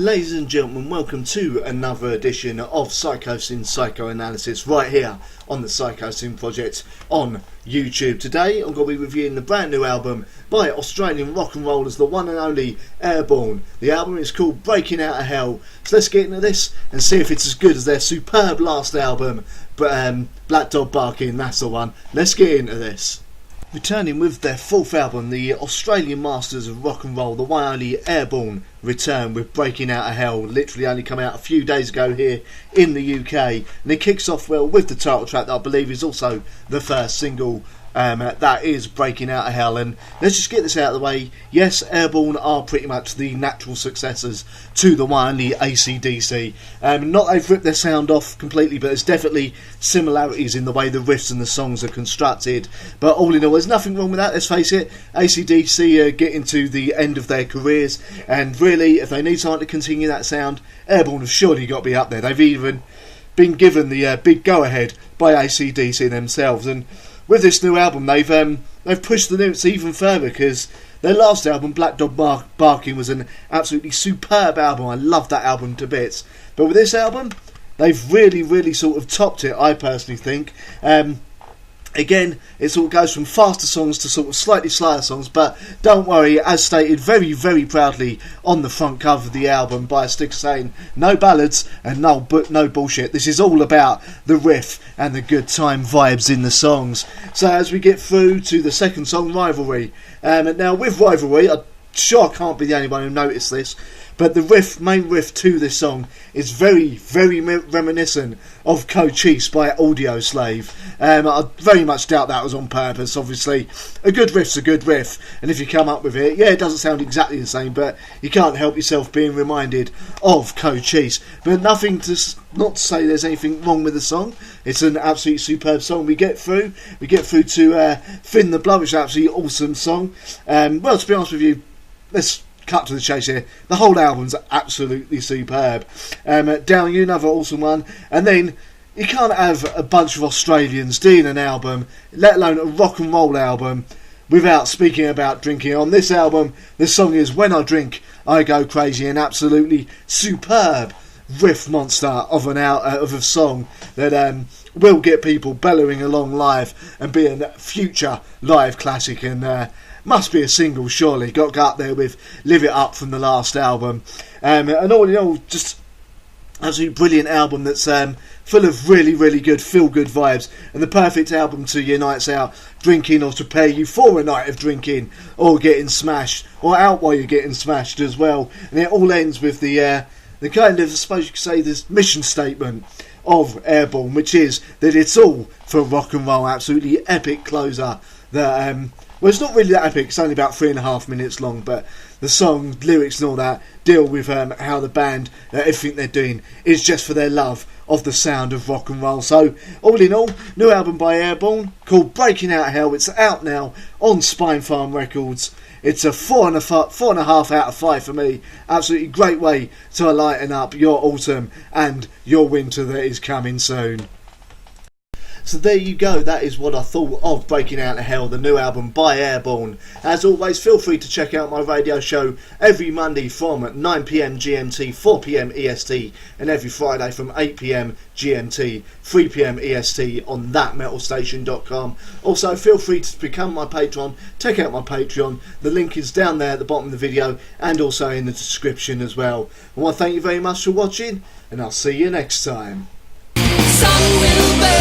Ladies and gentlemen, welcome to another edition of Psychosin Psychoanalysis right here on the Psychosin Project on YouTube. Today I'm going to be reviewing the brand new album by Australian rock and rollers, the one and only Airbourne. The album is called Breakin Outta Hell. So let's get into this and see if it's as good as their superb last album, Black Dog Barking, that's the one. Let's get into this. Returning with their fourth album, the Australian masters of rock and roll, the one only Airbourne, return with Breakin Outta Hell. Literally only come out a few days ago here in the UK, and it kicks off well with the title track that I believe is also the first single. That is Breakin Outta Hell, and let's just get this out of the way. Yes, Airbourne are pretty much the natural successors to the one only AC/DC. Not they've ripped their sound off completely, but there's definitely similarities in the way the riffs and the songs are constructed. But all in all, there's nothing wrong with that, let's face it. AC/DC are getting to the end of their careers, and really, if they need someone to continue that sound, Airbourne have surely got to be up there. They've even been given the big go-ahead by AC/DC themselves, and with this new album, they've pushed the limits even further, because their last album, Black Dog Barking, was an absolutely superb album. I love that album to bits. But with this album, they've really sort of topped it, I personally think. Again, it sort of goes from faster songs to sort of slightly slower songs, but don't worry, as stated very proudly on the front cover of the album by a sticker saying, no ballads and no bullshit. This is all about the riff and the good time vibes in the songs. So as we get through to the second song, Rivalry. Now with Rivalry, I'm sure I can't be the only one who noticed this, but the main riff to this song is very reminiscent of Cochise by Audio Slave. I very much doubt that was on purpose. Obviously, a good riff's a good riff, and if you come up with it, yeah, it doesn't sound exactly the same, but you can't help yourself being reminded of Cochise. But not to say there's anything wrong with the song. It's an absolutely superb song. We get through to Thin the Blood, which is an absolutely awesome song. Well, to be honest with you, let's cut to the chase here. The whole album's absolutely superb. Down You, another awesome one. And then you can't have a bunch of Australians doing an album, let alone a rock and roll album, without speaking about drinking. On this album, the song is When I Drink, I Go Crazy, an absolutely superb riff monster of a song that will get people bellowing along live and be a future live classic, and must be a single, surely. Got to go up there with Live It Up from the last album. And all in all, just absolutely brilliant album that's full of really good feel-good vibes, and the perfect album to your nights out drinking, or to prepare you for a night of drinking or getting smashed, or out while you're getting smashed as well. And it all ends with the kind of, I suppose you could say, this mission statement of Airbourne, which is that it's all for rock and roll. Absolutely epic closer that well, it's not really that epic, it's only about 3.5 minutes long, but the song, lyrics and all that deal with how the band, everything they're doing is just for their love of the sound of rock and roll. So, all in all, new album by Airbourne called Breakin Outta Hell. It's out now on Spine Farm Records. It's a 4.5 out of 5 for me. Absolutely great way to lighten up your autumn and your winter that is coming soon. So there you go, that is what I thought of Breakin Outta Hell, the new album by Airbourne. As always, feel free to check out my radio show every Monday from 9pm GMT, 4pm EST, and every Friday from 8pm GMT, 3pm EST on thatmetalstation.com. Also, feel free to become my patron, check out my Patreon. The link is down there at the bottom of the video and also in the description as well. I want to thank you very much for watching, and I'll see you next time. Sun will burn.